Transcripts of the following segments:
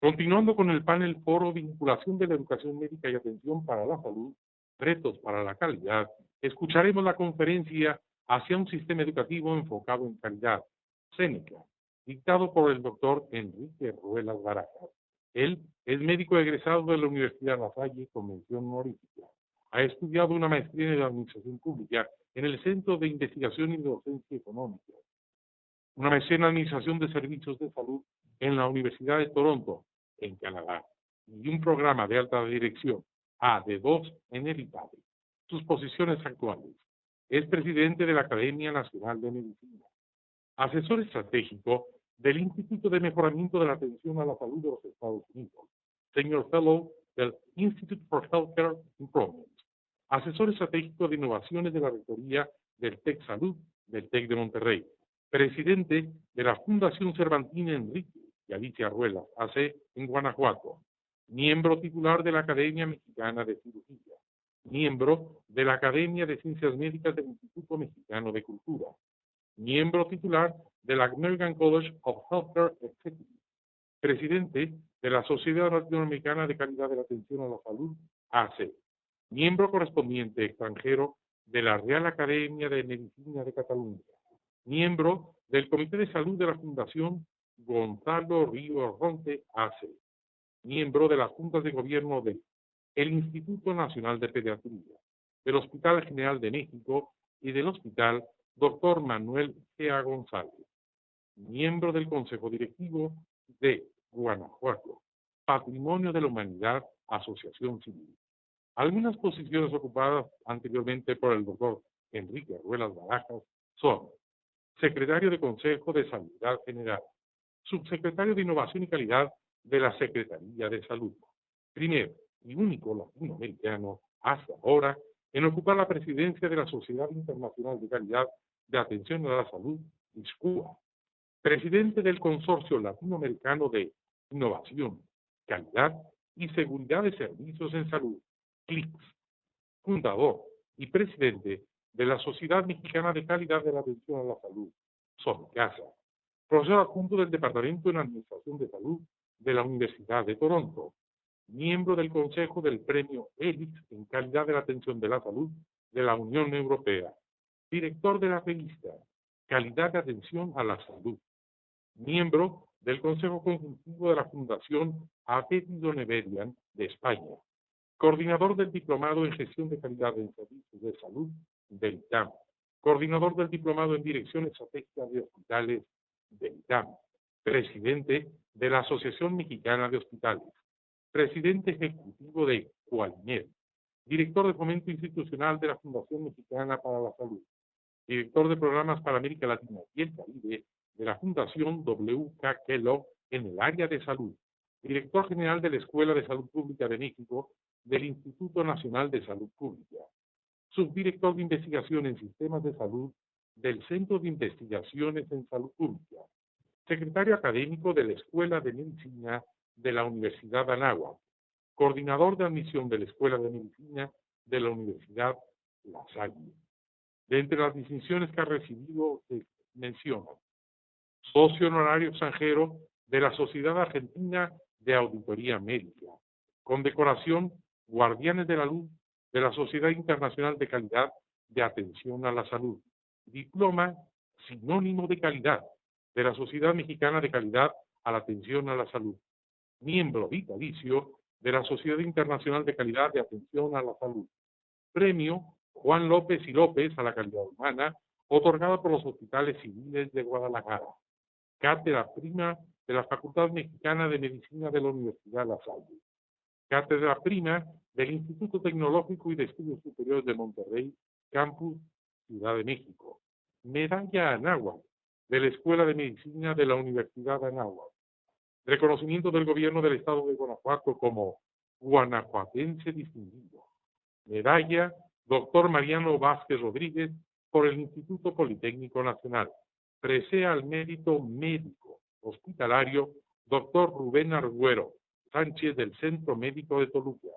Continuando con el panel foro Vinculación de la educación médica y atención para la salud, retos para la calidad, escucharemos la conferencia Hacia un sistema educativo enfocado en calidad, Seneca, dictado por el doctor Enrique Ruelas Barajas. Él es médico egresado de la Universidad La Salle con mención honorífica. Ha estudiado una maestría en Administración Pública en el Centro de Investigación y Docencia Económica, una maestría en Administración de Servicios de Salud en la Universidad de Toronto, en Canadá, y un programa de alta dirección AD2 en el ITADE. Sus posiciones actuales: es presidente de la Academia Nacional de Medicina, asesor estratégico del Instituto de Mejoramiento de la Atención a la Salud de los Estados Unidos, Senior Fellow del Institute for Healthcare Improvement, asesor estratégico de innovaciones de la Rectoría del TEC Salud del TEC de Monterrey, presidente de la Fundación Cervantina Enrique y Alicia Ruelas, AC, en Guanajuato, miembro titular de la Academia Mexicana de Cirugía, miembro de la Academia de Ciencias Médicas del Instituto Mexicano de Cultura, miembro titular de la American College of Healthcare Executives, presidente de la Sociedad Latinoamericana de Calidad de la Atención a la Salud, AC, miembro correspondiente extranjero de la Real Academia de Medicina de Cataluña, miembro del Comité de Salud de la Fundación Gonzalo Río Ronte AC, miembro de las juntas de gobierno del Instituto Nacional de Pediatría, del Hospital General de México y del Hospital Dr. Manuel Gea González, miembro del Consejo Directivo de Guanajuato, Patrimonio de la Humanidad, Asociación Civil. Algunas posiciones ocupadas anteriormente por el doctor Enrique Ruelas Barajas son secretario de Consejo de Sanidad General, subsecretario de Innovación y Calidad de la Secretaría de Salud, primero y único latinoamericano hasta ahora en ocupar la presidencia de la Sociedad Internacional de Calidad de Atención a la Salud, ISCUA, presidente del Consorcio Latinoamericano de Innovación, Calidad y Seguridad de Servicios en Salud, CLICS, fundador y presidente de la Sociedad Mexicana de Calidad de la Atención a la Salud, SOMCASA, profesor adjunto del Departamento en Administración de Salud de la Universidad de Toronto, miembro del Consejo del Premio ELIX en Calidad de la Atención de la Salud de la Unión Europea, director de la revista Calidad de Atención a la Salud, miembro del Consejo Consultivo de la Fundación Apetido Neverian de España, coordinador del Diplomado en Gestión de Calidad en Servicios de Salud del ITAM, coordinador del Diplomado en Dirección Estratégica de Hospitales del ITAM, presidente de la Asociación Mexicana de Hospitales, presidente ejecutivo de Qualimed, director de Fomento Institucional de la Fundación Mexicana para la Salud, director de Programas para América Latina y el Caribe de la Fundación W.K. Kellogg en el área de salud, director general de la Escuela de Salud Pública de México del Instituto Nacional de Salud Pública, subdirector de Investigación en Sistemas de Salud del Centro de Investigaciones en Salud Pública, secretario académico de la Escuela de Medicina de la Universidad de Anáhuac, coordinador de admisión de la Escuela de Medicina de la Universidad La Salle. De entre las distinciones que ha recibido se menciona socio honorario extranjero de la Sociedad Argentina de Auditoría Médica, condecoración Guardianes de la Luz de la Sociedad Internacional de Calidad de Atención a la Salud, diploma sinónimo de calidad de la Sociedad Mexicana de Calidad a la Atención a la Salud, miembro vitalicio de la Sociedad Internacional de Calidad de Atención a la Salud, premio Juan López y López a la calidad humana, otorgada por los hospitales civiles de Guadalajara, cátedra prima de la Facultad Mexicana de Medicina de la Universidad La Salle, cátedra prima del Instituto Tecnológico y de Estudios Superiores de Monterrey, Campus Ciudad de México, medalla Anáhuac de la Escuela de Medicina de la Universidad de Anáhuac, reconocimiento del Gobierno del Estado de Guanajuato como guanajuatense distinguido, medalla Dr. Mariano Vázquez Rodríguez por el Instituto Politécnico Nacional, presea al mérito médico hospitalario Dr. Rubén Arguero Sánchez del Centro Médico de Toluca.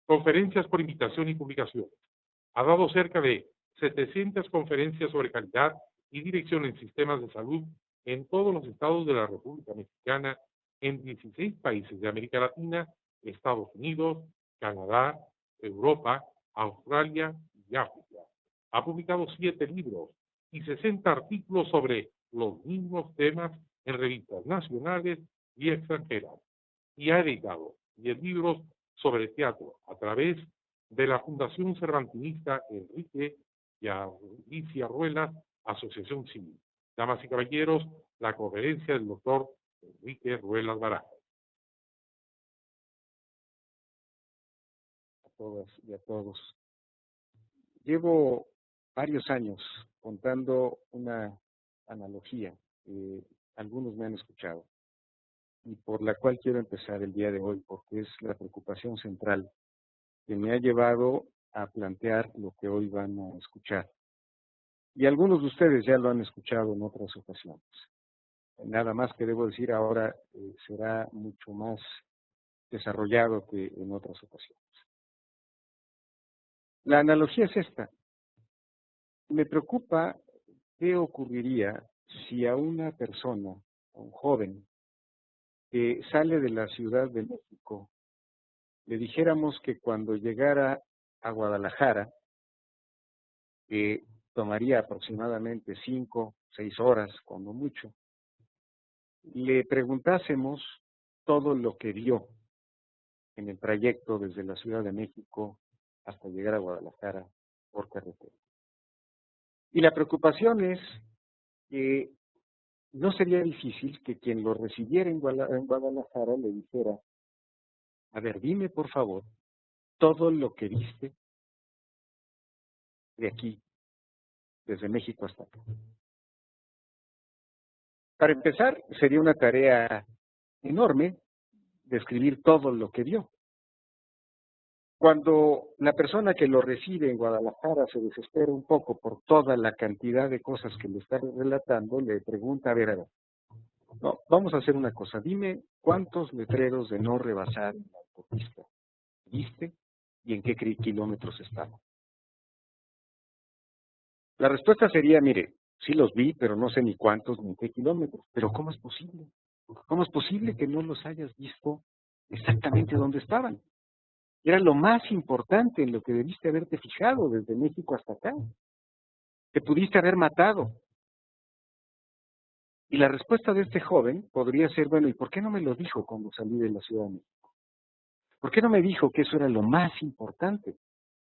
Conferencias por invitación y publicaciones. Ha dado cerca de 700 conferencias sobre calidad y dirección en sistemas de salud en todos los estados de la República Mexicana en 16 países de América Latina, Estados Unidos, Canadá, Europa, Australia y África. Ha publicado 7 libros y 60 artículos sobre los mismos temas en revistas nacionales y extranjeras, y ha editado 10 libros sobre teatro a través de la Fundación Cervantinista Enrique y Alicia Ruelas, Asociación Civil. Damas y caballeros, la conferencia del doctor Enrique Ruelas Barajas. A todas y a todos. Llevo varios años contando una analogía que algunos me han escuchado y por la cual quiero empezar el día de hoy, porque es la preocupación central que me ha llevado a plantear lo que hoy van a escuchar. Y algunos de ustedes ya lo han escuchado en otras ocasiones. Nada más que debo decir ahora será mucho más desarrollado que en otras ocasiones. La analogía es esta. Me preocupa qué ocurriría si a una persona, a un joven, que sale de la Ciudad de México, le dijéramos que cuando llegara a Guadalajara, que tomaría aproximadamente 5, 6 horas, cuando mucho, le preguntásemos todo lo que vio en el trayecto desde la Ciudad de México hasta llegar a Guadalajara por carretera. Y la preocupación es que no sería difícil que quien lo recibiera en Guadalajara le dijera, a ver, dime por favor todo lo que viste de aquí, desde México hasta acá. Para empezar, sería una tarea enorme describir todo lo que vio. Cuando la persona que lo recibe en Guadalajara se desespera un poco por toda la cantidad de cosas que le está relatando, le pregunta, a ver, no, vamos a hacer una cosa, dime cuántos letreros de no rebasar en la autopista viste y en qué kilómetros estaban. La respuesta sería, mire, sí los vi, pero no sé ni cuántos ni qué kilómetros. Pero ¿cómo es posible? ¿Cómo es posible que no los hayas visto exactamente dónde estaban? Era lo más importante en lo que debiste haberte fijado desde México hasta acá. Te pudiste haber matado. Y la respuesta de este joven podría ser, bueno, ¿y por qué no me lo dijo cuando salí de la Ciudad de México? ¿Por qué no me dijo que eso era lo más importante?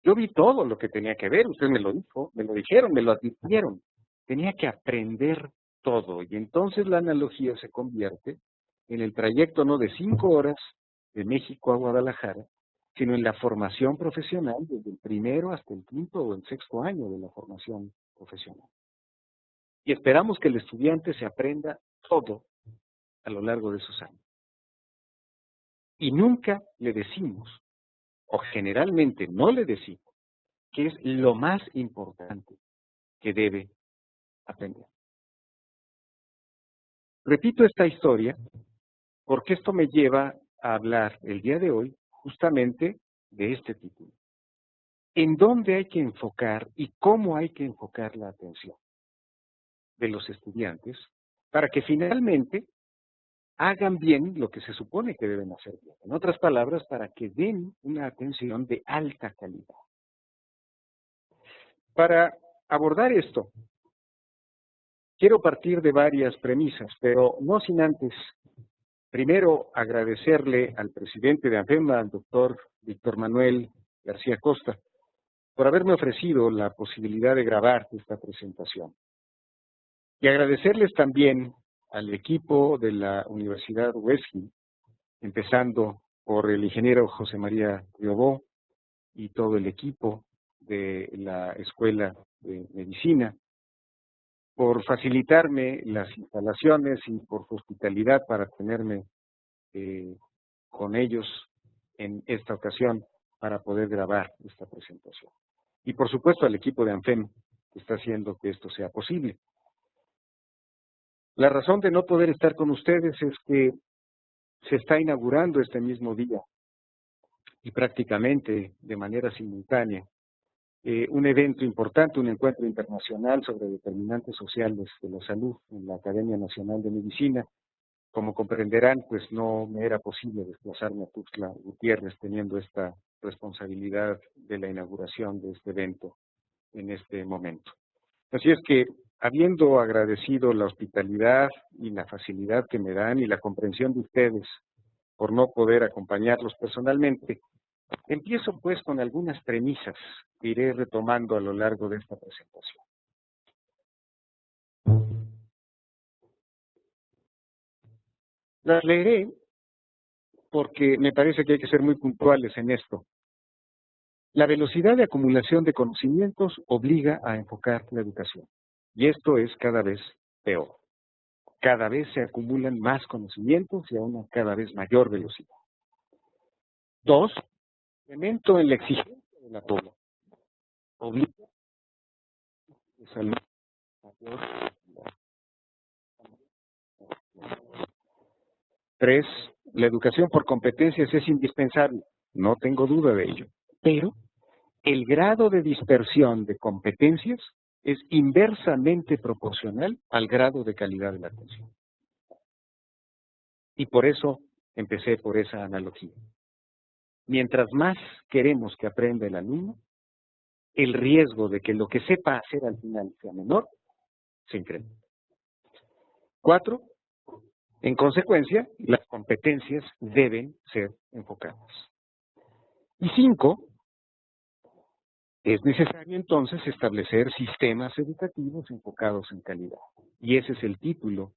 Yo vi todo lo que tenía que ver, usted me lo dijo, me lo dijeron, me lo advirtieron. Tenía que aprender todo. Y entonces la analogía se convierte en el trayecto no de 5 horas de México a Guadalajara, sino en la formación profesional desde el primero hasta el 5º o el 6º año de la formación profesional. Y esperamos que el estudiante se aprenda todo a lo largo de esos años. Y nunca le decimos, o generalmente no le decimos, que es lo más importante que debe aprender. Repito esta historia porque esto me lleva a hablar el día de hoy justamente de este título. ¿En dónde hay que enfocar y cómo hay que enfocar la atención de los estudiantes para que finalmente hagan bien lo que se supone que deben hacer bien? En otras palabras, para que den una atención de alta calidad. Para abordar esto, quiero partir de varias premisas, pero no sin antes, primero, agradecerle al presidente de ANFEMA, al doctor Víctor Manuel García Costa, por haberme ofrecido la posibilidad de grabar esta presentación. Y agradecerles también al equipo de la Universidad UESGI, empezando por el ingeniero José María Riobó y todo el equipo de la Escuela de Medicina, por facilitarme las instalaciones y por su hospitalidad para tenerme con ellos en esta ocasión para poder grabar esta presentación. Y por supuesto al equipo de ANFEM que está haciendo que esto sea posible. La razón de no poder estar con ustedes es que se está inaugurando este mismo día y prácticamente de manera simultánea un evento importante, un encuentro internacional sobre determinantes sociales de la salud en la Academia Nacional de Medicina, Como comprenderán, pues no me era posible desplazarme a Tuxtla Gutiérrez teniendo esta responsabilidad de la inauguración de este evento en este momento. Así es que, habiendo agradecido la hospitalidad y la facilidad que me dan y la comprensión de ustedes por no poder acompañarlos personalmente, empiezo pues con algunas premisas que iré retomando a lo largo de esta presentación. Las leeré porque me parece que hay que ser muy puntuales en esto. La velocidad de acumulación de conocimientos obliga a enfocar la educación. Y esto es cada vez peor. Cada vez se acumulan más conocimientos y a una cada vez mayor velocidad. 2. Incremento en la exigencia de la población. Obliga a salud mayor. 3. La educación por competencias es indispensable. No tengo duda de ello. Pero el grado de dispersión de competencias es inversamente proporcional al grado de calidad de la atención. Y por eso empecé por esa analogía. Mientras más queremos que aprenda el alumno, el riesgo de que lo que sepa hacer al final sea menor se incrementa. 4. En consecuencia, las competencias deben ser enfocadas. Y 5. Es necesario entonces establecer sistemas educativos enfocados en calidad. Y ese es el título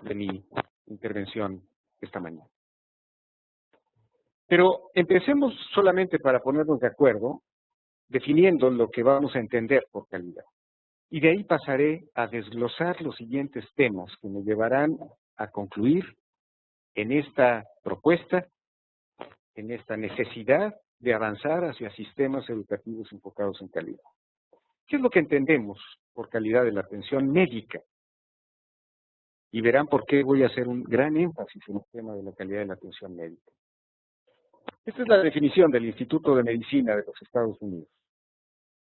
de mi intervención esta mañana. Pero empecemos solamente para ponernos de acuerdo, definiendo lo que vamos a entender por calidad. Y de ahí pasaré a desglosar los siguientes temas que me llevarán a concluir en esta propuesta, en esta necesidad de avanzar hacia sistemas educativos enfocados en calidad. ¿Qué es lo que entendemos por calidad de la atención médica? Y verán por qué voy a hacer un gran énfasis en el tema de la calidad de la atención médica. Esta es la definición del Instituto de Medicina de los Estados Unidos.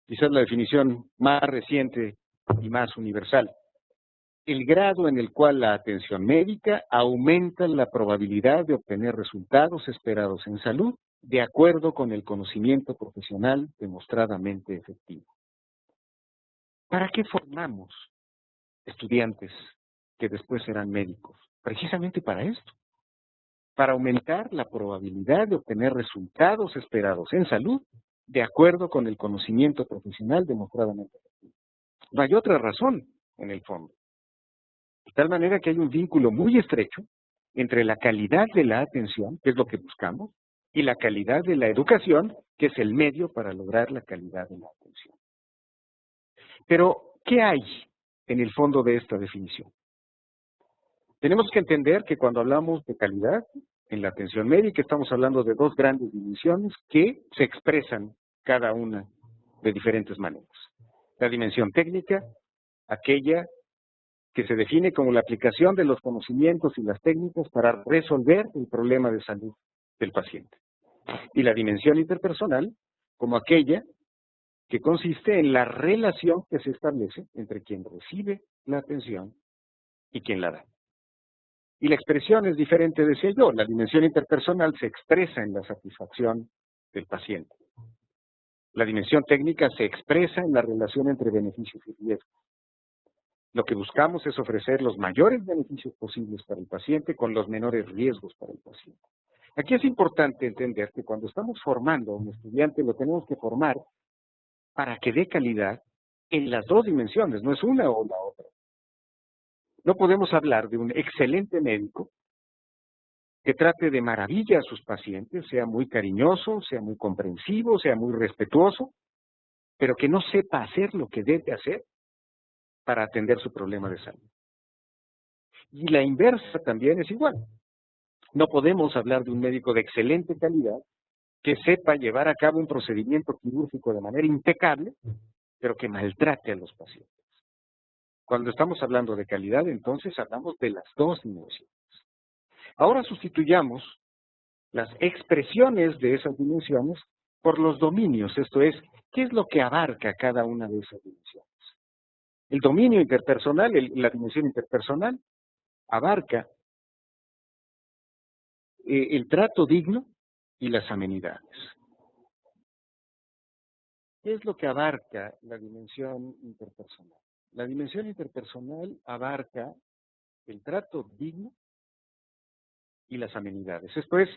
Quizás la definición más reciente y más universal. El grado en el cual la atención médica aumenta la probabilidad de obtener resultados esperados en salud de acuerdo con el conocimiento profesional demostradamente efectivo. ¿Para qué formamos estudiantes que después serán médicos? Precisamente para esto. Para aumentar la probabilidad de obtener resultados esperados en salud de acuerdo con el conocimiento profesional demostradamente efectivo. No hay otra razón en el fondo. De tal manera que hay un vínculo muy estrecho entre la calidad de la atención, que es lo que buscamos, y la calidad de la educación, que es el medio para lograr la calidad de la atención. Pero, ¿qué hay en el fondo de esta definición? Tenemos que entender que cuando hablamos de calidad en la atención médica, estamos hablando de dos grandes dimensiones que se expresan cada una de diferentes maneras. La dimensión técnica, aquella que se define como la aplicación de los conocimientos y las técnicas para resolver el problema de salud del paciente. Y la dimensión interpersonal, como aquella que consiste en la relación que se establece entre quien recibe la atención y quien la da. Y la expresión es diferente, decía yo. La dimensión interpersonal se expresa en la satisfacción del paciente. La dimensión técnica se expresa en la relación entre beneficios y riesgos. Lo que buscamos es ofrecer los mayores beneficios posibles para el paciente con los menores riesgos para el paciente. Aquí es importante entender que cuando estamos formando a un estudiante, lo tenemos que formar para que dé calidad en las dos dimensiones, no es una o la otra. No podemos hablar de un excelente médico que trate de maravilla a sus pacientes, sea muy cariñoso, sea muy comprensivo, sea muy respetuoso, pero que no sepa hacer lo que debe hacer para atender su problema de salud. Y la inversa también es igual. No podemos hablar de un médico de excelente calidad que sepa llevar a cabo un procedimiento quirúrgico de manera impecable, pero que maltrate a los pacientes. Cuando estamos hablando de calidad, entonces hablamos de las dos dimensiones. Ahora sustituyamos las expresiones de esas dimensiones por los dominios, esto es, ¿qué es lo que abarca cada una de esas dimensiones? El dominio interpersonal, la dimensión interpersonal, abarca el trato digno y las amenidades. ¿Qué es lo que abarca la dimensión interpersonal? La dimensión interpersonal abarca el trato digno y las amenidades. Esto es,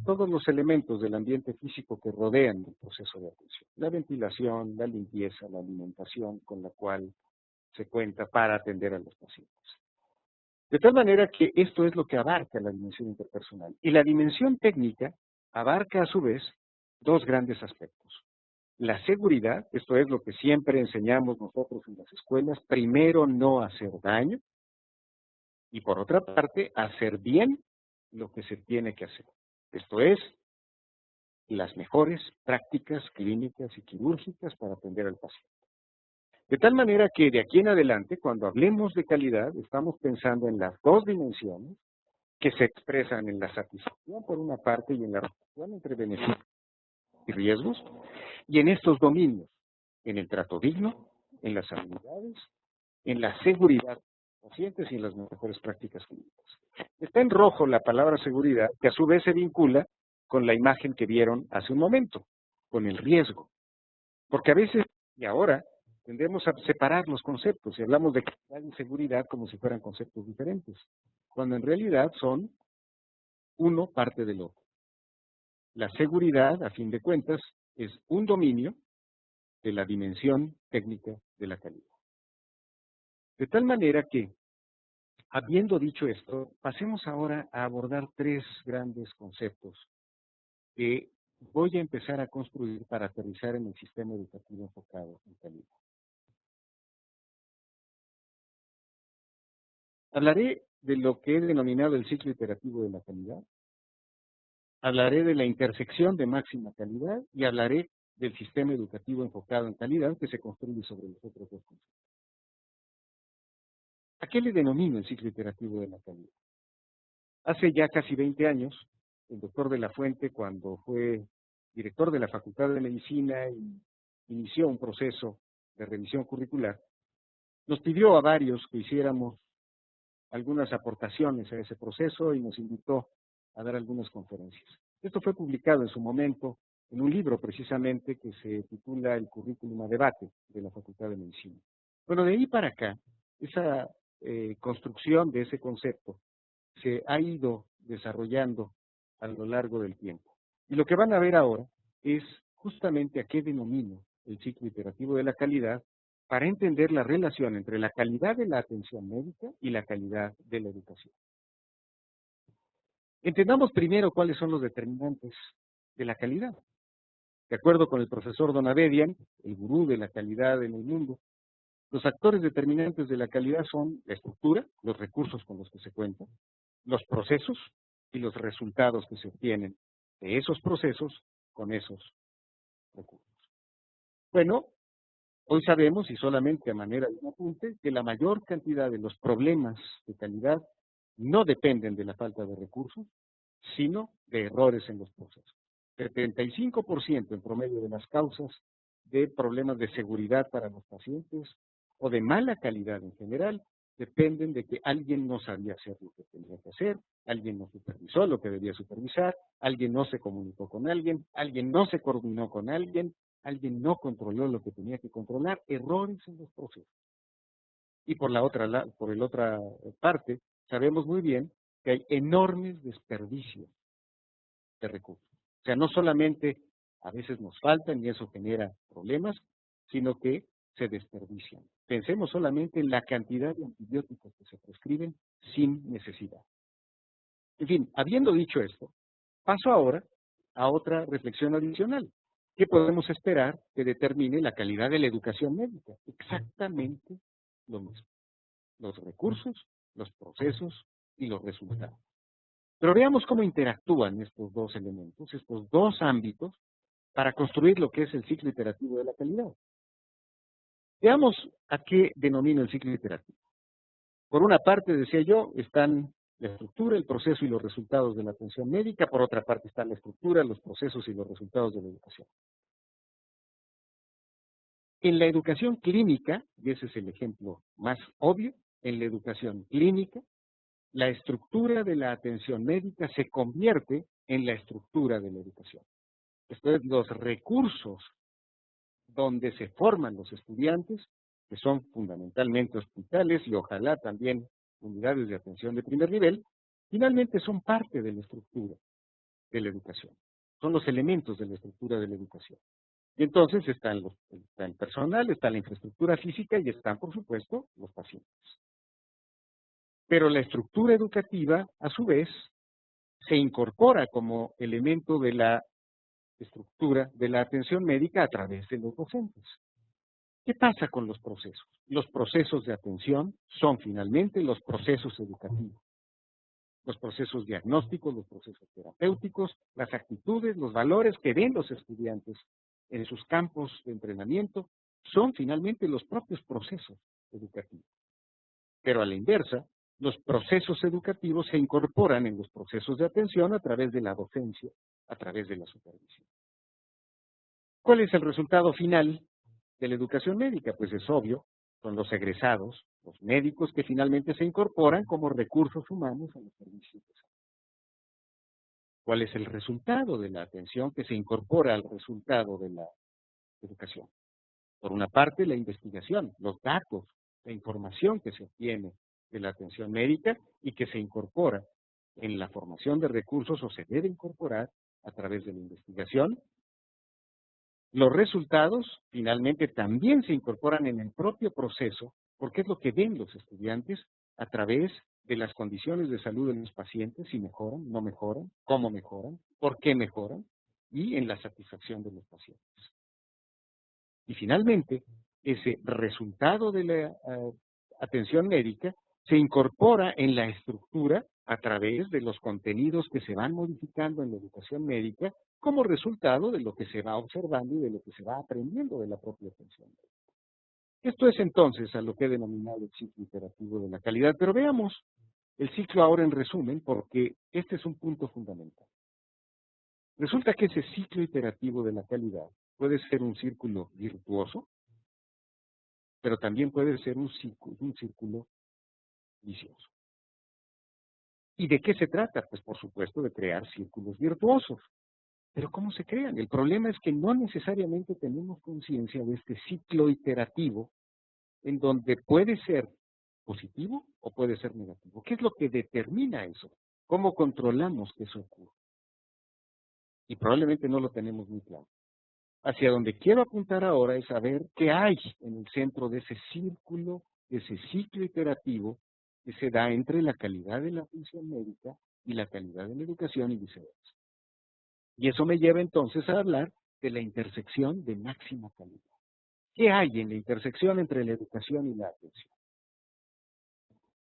todos los elementos del ambiente físico que rodean el proceso de atención. La ventilación, la limpieza, la alimentación con la cual se cuenta para atender a los pacientes. De tal manera que esto es lo que abarca la dimensión interpersonal. Y la dimensión técnica abarca a su vez dos grandes aspectos. La seguridad, esto es lo que siempre enseñamos nosotros en las escuelas, primero no hacer daño y por otra parte hacer bien lo que se tiene que hacer. Esto es, las mejores prácticas clínicas y quirúrgicas para atender al paciente. De tal manera que de aquí en adelante, cuando hablemos de calidad, estamos pensando en las dos dimensiones que se expresan en la satisfacción por una parte y en la relación entre beneficios y riesgos, y en estos dominios, en el trato digno, en las habilidades, en la seguridad de los pacientes y en las mejores prácticas clínicas. Está en rojo la palabra seguridad, que a su vez se vincula con la imagen que vieron hace un momento, con el riesgo. Porque a veces, y ahora, tendemos a separar los conceptos y hablamos de calidad y seguridad como si fueran conceptos diferentes, cuando en realidad son uno parte del otro. La seguridad, a fin de cuentas, es un dominio de la dimensión técnica de la calidad. De tal manera que, habiendo dicho esto, pasemos ahora a abordar tres grandes conceptos que voy a empezar a construir para aterrizar en el sistema educativo enfocado en calidad. Hablaré de lo que he denominado el ciclo iterativo de la calidad, hablaré de la intersección de máxima calidad y hablaré del sistema educativo enfocado en calidad que se construye sobre los otros dos conceptos. ¿A qué le denomino el ciclo iterativo de la calidad? Hace ya casi 20 años, el doctor de la Fuente, cuando fue director de la Facultad de Medicina y inició un proceso de revisión curricular, nos pidió a varios que hiciéramos algunas aportaciones a ese proceso y nos invitó a dar algunas conferencias. Esto fue publicado en su momento en un libro precisamente que se titula El currículum a debate de la Facultad de Medicina. Bueno, de ahí para acá, esa construcción de ese concepto se ha ido desarrollando a lo largo del tiempo. Y lo que van a ver ahora es justamente a qué denomino el ciclo iterativo de la calidad para entender la relación entre la calidad de la atención médica y la calidad de la educación. Entendamos primero cuáles son los determinantes de la calidad. De acuerdo con el profesor Donabedian, el gurú de la calidad en el mundo, los factores determinantes de la calidad son la estructura, los recursos con los que se cuenta, los procesos y los resultados que se obtienen de esos procesos con esos recursos. Bueno, hoy sabemos, y solamente a manera de un apunte, que la mayor cantidad de los problemas de calidad no dependen de la falta de recursos, sino de errores en los procesos. 75% en promedio de las causas de problemas de seguridad para los pacientes o de mala calidad en general dependen de que alguien no sabía hacer lo que tenía que hacer, alguien no supervisó lo que debía supervisar, alguien no se comunicó con alguien no se coordinó con alguien no controló lo que tenía que controlar, errores en los procesos. Y por la otra parte, sabemos muy bien que hay enormes desperdicios de recursos. O sea, no solamente a veces nos faltan y eso genera problemas, sino que se desperdician. Pensemos solamente en la cantidad de antibióticos que se prescriben sin necesidad. En fin, habiendo dicho esto, paso ahora a otra reflexión adicional. ¿Qué podemos esperar que determine la calidad de la educación médica? Exactamente lo mismo. Los recursos, los procesos y los resultados. Pero veamos cómo interactúan estos dos elementos, estos dos ámbitos, para construir lo que es el ciclo iterativo de la calidad. Veamos a qué denomino el ciclo iterativo. Por una parte, decía yo, están la estructura, el proceso y los resultados de la atención médica. Por otra parte, están la estructura, los procesos y los resultados de la educación. En la educación clínica, y ese es el ejemplo más obvio, en la educación clínica, la estructura de la atención médica se convierte en la estructura de la educación. Esto es, los recursos donde se forman los estudiantes, que son fundamentalmente hospitales y ojalá también unidades de atención de primer nivel, finalmente son parte de la estructura de la educación. Son los elementos de la estructura de la educación. Y entonces está el personal, está la infraestructura física y están, por supuesto, los pacientes. Pero la estructura educativa, a su vez, se incorpora como elemento de la estructura de la atención médica a través de los docentes. ¿Qué pasa con los procesos? Los procesos de atención son finalmente los procesos educativos, los procesos diagnósticos, los procesos terapéuticos, las actitudes, los valores que ven los estudiantes en sus campos de entrenamiento, son finalmente los propios procesos educativos. Pero a la inversa, los procesos educativos se incorporan en los procesos de atención a través de la docencia, a través de la supervisión. ¿Cuál es el resultado final de la educación médica? Pues es obvio, son los egresados, los médicos que finalmente se incorporan como recursos humanos a los servicios de salud. ¿Cuál es el resultado de la atención que se incorpora al resultado de la educación? Por una parte, la investigación, los datos, la información que se obtiene de la atención médica y que se incorpora en la formación de recursos o se debe incorporar a través de la investigación. Los resultados finalmente también se incorporan en el propio proceso, porque es lo que ven los estudiantes a través de las condiciones de salud de los pacientes, si mejoran, no mejoran, cómo mejoran, por qué mejoran, y en la satisfacción de los pacientes. Y finalmente, ese resultado de la atención médica se incorpora en la estructura a través de los contenidos que se van modificando en la educación médica como resultado de lo que se va observando y de lo que se va aprendiendo de la propia atención médica. Esto es entonces a lo que he denominado el ciclo iterativo de la calidad, pero veamos el ciclo ahora en resumen, porque este es un punto fundamental. Resulta que ese ciclo iterativo de la calidad puede ser un círculo virtuoso, pero también puede ser un círculo vicioso. ¿Y de qué se trata? Pues por supuesto de crear círculos virtuosos. Pero ¿cómo se crean? El problema es que no necesariamente tenemos conciencia de este ciclo iterativo en donde puede ser positivo o puede ser negativo. ¿Qué es lo que determina eso? ¿Cómo controlamos que eso ocurra? Y probablemente no lo tenemos muy claro. Hacia donde quiero apuntar ahora es saber qué hay en el centro de ese círculo, de ese ciclo iterativo que se da entre la calidad de la atención médica y la calidad de la educación y viceversa. Y eso me lleva entonces a hablar de la intersección de máxima calidad. ¿Qué hay en la intersección entre la educación y la atención?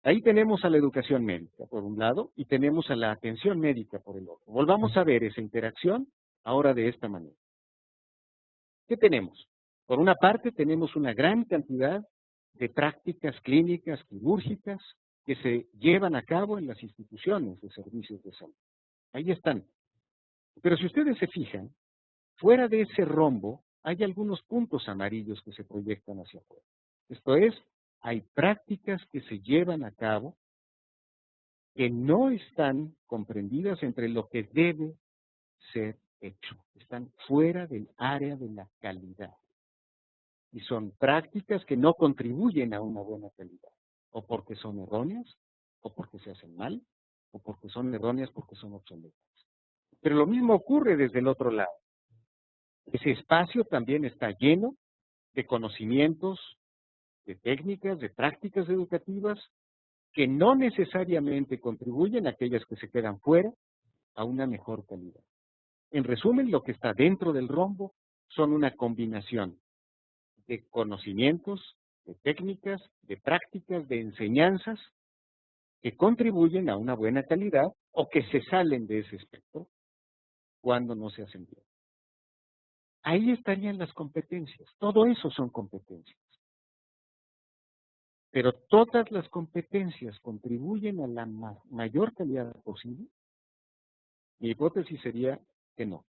Ahí tenemos a la educación médica por un lado y tenemos a la atención médica por el otro. Volvamos a ver esa interacción ahora de esta manera. ¿Qué tenemos? Por una parte tenemos una gran cantidad de prácticas clínicas, quirúrgicas, que se llevan a cabo en las instituciones de servicios de salud. Ahí están. Pero si ustedes se fijan, fuera de ese rombo hay algunos puntos amarillos que se proyectan hacia afuera. Esto es, hay prácticas que se llevan a cabo que no están comprendidas entre lo que debe ser hecho. Están fuera del área de la calidad. Y son prácticas que no contribuyen a una buena calidad. O porque son erróneas, o porque se hacen mal, o porque son erróneas porque son obsoletas. Pero lo mismo ocurre desde el otro lado. Ese espacio también está lleno de conocimientos, de técnicas, de prácticas educativas que no necesariamente contribuyen a aquellas que se quedan fuera a una mejor calidad. En resumen, lo que está dentro del rombo son una combinación de conocimientos, de técnicas, de prácticas, de enseñanzas que contribuyen a una buena calidad o que se salen de ese espectro cuando no se hacen bien. Ahí estarían las competencias. Todo eso son competencias. Pero todas las competencias contribuyen a la mayor calidad posible. Mi hipótesis sería que no.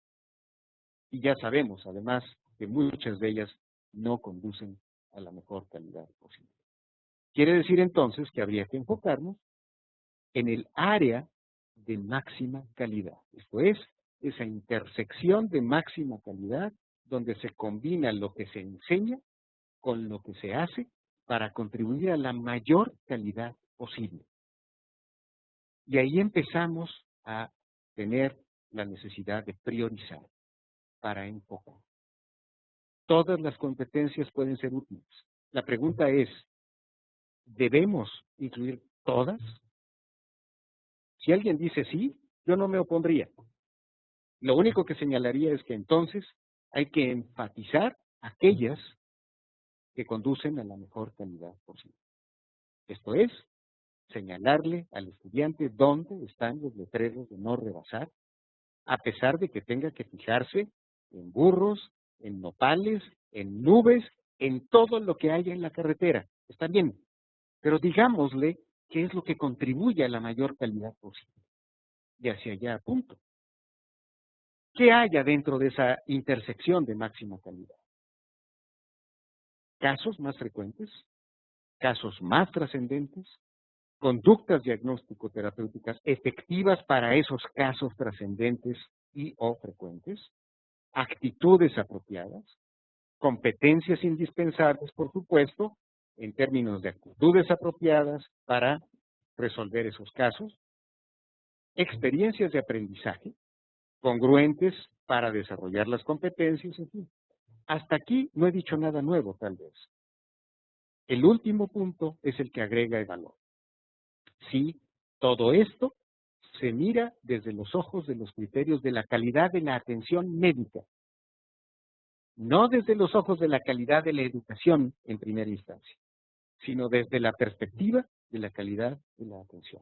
Y ya sabemos, además, que muchas de ellas no conducen a la mejor calidad posible. Quiere decir entonces que habría que enfocarnos en el área de máxima calidad. Esto es, esa intersección de máxima calidad donde se combina lo que se enseña con lo que se hace para contribuir a la mayor calidad posible. Y ahí empezamos a tener la necesidad de priorizar para enfocar. Todas las competencias pueden ser útiles. La pregunta es, ¿debemos incluir todas? Si alguien dice sí, yo no me opondría. Lo único que señalaría es que entonces hay que enfatizar aquellas que conducen a la mejor calidad posible. Esto es, señalarle al estudiante dónde están los letreros de no rebasar, a pesar de que tenga que fijarse en burros, en nopales, en nubes, en todo lo que haya en la carretera. Está bien, pero digámosle qué es lo que contribuye a la mayor calidad posible. Y hacia allá apunto. ¿Qué hay dentro de esa intersección de máxima calidad? Casos más frecuentes, casos más trascendentes, conductas diagnóstico-terapéuticas efectivas para esos casos trascendentes y o frecuentes, actitudes apropiadas, competencias indispensables, por supuesto, en términos de actitudes apropiadas para resolver esos casos, experiencias de aprendizaje congruentes para desarrollar las competencias, en fin. Hasta aquí no he dicho nada nuevo, tal vez. El último punto es el que agrega el valor. Sí, todo esto se mira desde los ojos de los criterios de la calidad de la atención médica, no desde los ojos de la calidad de la educación en primera instancia, sino desde la perspectiva de la calidad de la atención.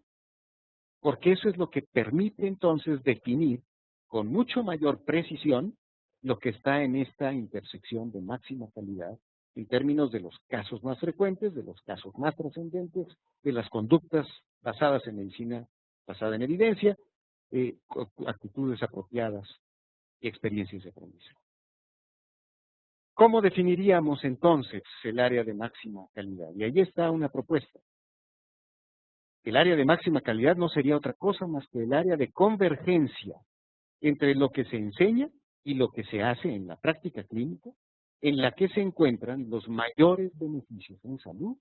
Porque eso es lo que permite entonces definir con mucho mayor precisión lo que está en esta intersección de máxima calidad en términos de los casos más frecuentes, de los casos más trascendentes, de las conductas basadas en medicina, basada en evidencia, actitudes apropiadas y experiencias de aprendizaje. ¿Cómo definiríamos entonces el área de máxima calidad? Y ahí está una propuesta. El área de máxima calidad no sería otra cosa más que el área de convergencia entre lo que se enseña y lo que se hace en la práctica clínica, en la que se encuentran los mayores beneficios en salud,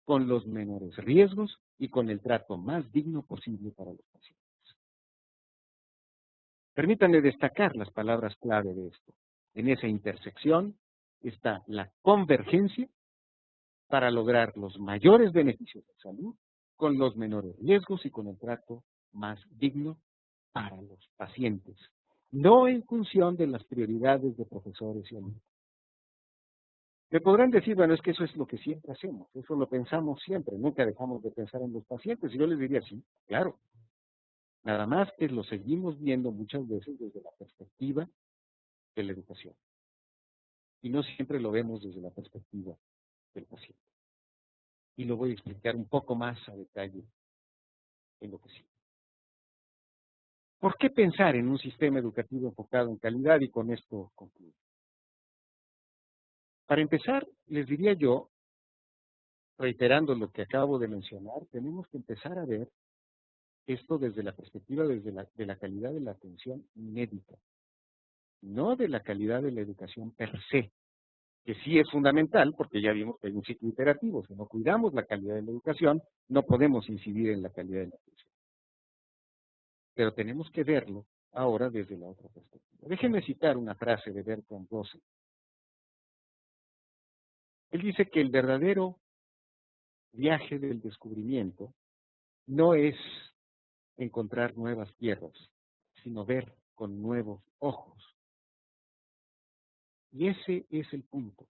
con los menores riesgos y con el trato más digno posible para los pacientes. Permítanme destacar las palabras clave de esto. En esa intersección está la convergencia para lograr los mayores beneficios de salud, con los menores riesgos y con el trato más digno para los pacientes, no en función de las prioridades de profesores y alumnos. Me podrán decir, bueno, es que eso es lo que siempre hacemos, eso lo pensamos siempre, nunca dejamos de pensar en los pacientes. Y yo les diría, sí, claro. Nada más que lo seguimos viendo muchas veces desde la perspectiva de la educación. Y no siempre lo vemos desde la perspectiva del paciente. Y lo voy a explicar un poco más a detalle en lo que sigue. ¿Por qué pensar en un sistema educativo enfocado en calidad? Y con esto concluyo. Para empezar, les diría yo, reiterando lo que acabo de mencionar, tenemos que empezar a ver esto desde la perspectiva de la calidad de la atención médica, no de la calidad de la educación per se, que sí es fundamental porque ya vimos que hay un ciclo iterativo. Si no cuidamos la calidad de la educación, no podemos incidir en la calidad de la atención. Pero tenemos que verlo ahora desde la otra perspectiva. Déjenme citar una frase de Bertrand Russell. Él dice que el verdadero viaje del descubrimiento no es encontrar nuevas tierras, sino ver con nuevos ojos. Y ese es el punto.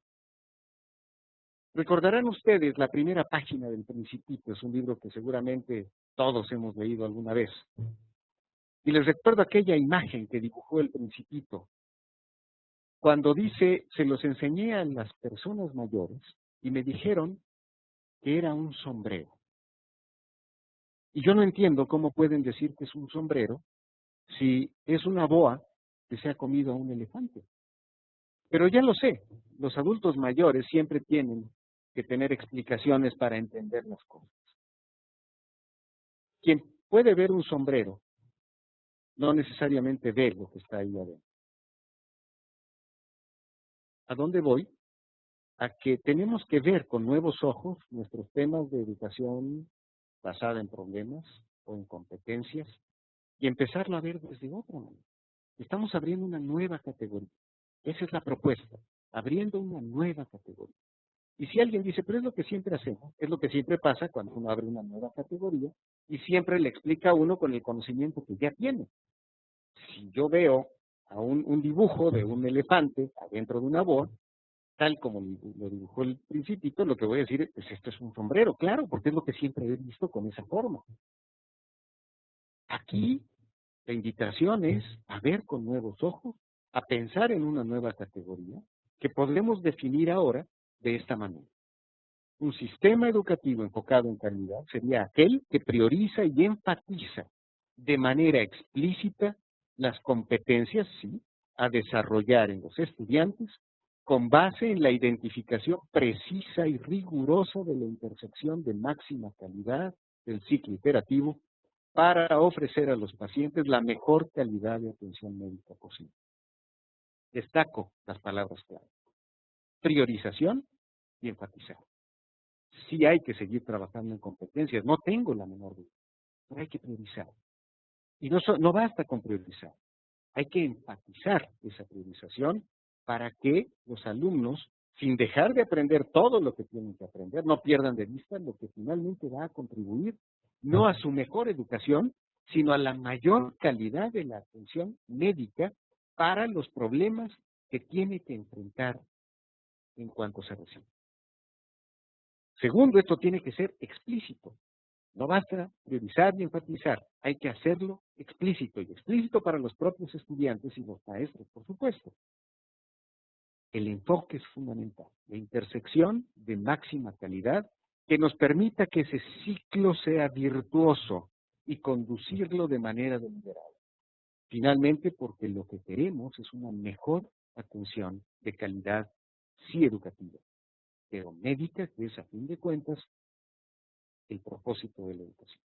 Recordarán ustedes la primera página del Principito, es un libro que seguramente todos hemos leído alguna vez. Y les recuerdo aquella imagen que dibujó el Principito, cuando dice, se los enseñé a las personas mayores y me dijeron que era un sombrero. Y yo no entiendo cómo pueden decir que es un sombrero si es una boa que se ha comido a un elefante. Pero ya lo sé, los adultos mayores siempre tienen que tener explicaciones para entender las cosas. Quien puede ver un sombrero, no necesariamente ve lo que está ahí adentro. ¿A dónde voy? A que tenemos que ver con nuevos ojos nuestros temas de educación basada en problemas o en competencias y empezarlo a ver desde otra manera. Estamos abriendo una nueva categoría. Esa es la propuesta, abriendo una nueva categoría. Y si alguien dice, pero es lo que siempre hacemos, es lo que siempre pasa cuando uno abre una nueva categoría y siempre le explica a uno con el conocimiento que ya tiene. Si yo veo a un dibujo de un elefante adentro de una boa, tal como lo dibujó el Principito, lo que voy a decir es, pues esto es un sombrero, claro, porque es lo que siempre he visto con esa forma. Aquí la invitación es a ver con nuevos ojos, a pensar en una nueva categoría que podemos definir ahora de esta manera. Un sistema educativo enfocado en calidad sería aquel que prioriza y enfatiza de manera explícita las competencias, sí, a desarrollar en los estudiantes con base en la identificación precisa y rigurosa de la intersección de máxima calidad del ciclo iterativo para ofrecer a los pacientes la mejor calidad de atención médica posible. Destaco las palabras clave: priorización y enfatizar. Sí hay que seguir trabajando en competencias, no tengo la menor duda, pero hay que priorizar. Y no basta con priorizar, hay que enfatizar esa priorización para que los alumnos, sin dejar de aprender todo lo que tienen que aprender, no pierdan de vista lo que finalmente va a contribuir no a su mejor educación, sino a la mayor calidad de la atención médica para los problemas que tiene que enfrentar en cuanto se recibe. Segundo, esto tiene que ser explícito. No basta priorizar y enfatizar, hay que hacerlo explícito, y explícito para los propios estudiantes y los maestros, por supuesto. El enfoque es fundamental, la intersección de máxima calidad que nos permita que ese ciclo sea virtuoso y conducirlo de manera deliberada. Finalmente, porque lo que queremos es una mejor atención de calidad, sí educativa, pero médica, que es a fin de cuentas el propósito de la educación.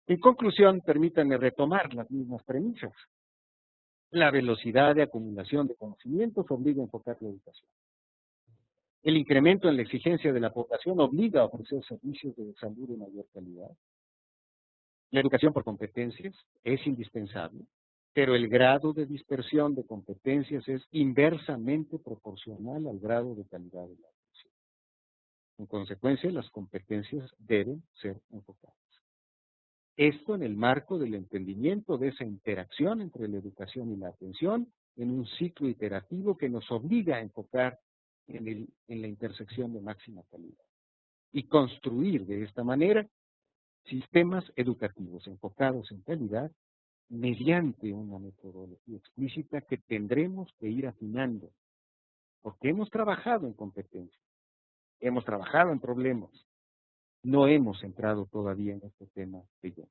En conclusión, permítanme retomar las mismas premisas. La velocidad de acumulación de conocimientos obliga a enfocar la educación. El incremento en la exigencia de la población obliga a ofrecer servicios de salud de mayor calidad. La educación por competencias es indispensable, pero el grado de dispersión de competencias es inversamente proporcional al grado de calidad de la educación. En consecuencia, las competencias deben ser enfocadas. Esto en el marco del entendimiento de esa interacción entre la educación y la atención en un ciclo iterativo que nos obliga a enfocar en la intersección de máxima calidad y construir de esta manera sistemas educativos enfocados en calidad mediante una metodología explícita que tendremos que ir afinando, porque hemos trabajado en competencias, hemos trabajado en problemas, no hemos entrado todavía en este tema de lleno.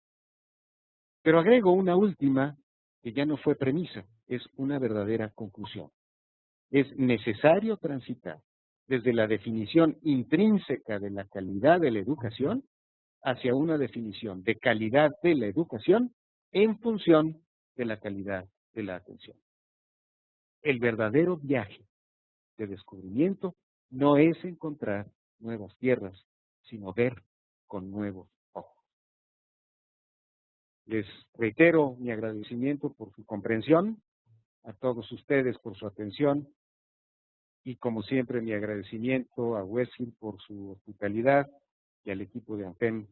Pero agrego una última, que ya no fue premisa, es una verdadera conclusión. Es necesario transitar desde la definición intrínseca de la calidad de la educación hacia una definición de calidad de la educación en función de la calidad de la atención. El verdadero viaje de descubrimiento no es encontrar nuevas tierras, sino ver con nuevos ojos. Les reitero mi agradecimiento por su comprensión, a todos ustedes por su atención y como siempre mi agradecimiento a Westfield por su hospitalidad y al equipo de ANFEM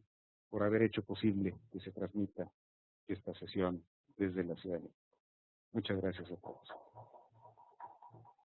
por haber hecho posible que se transmita esta sesión desde la Ciudad de México. Muchas gracias a todos.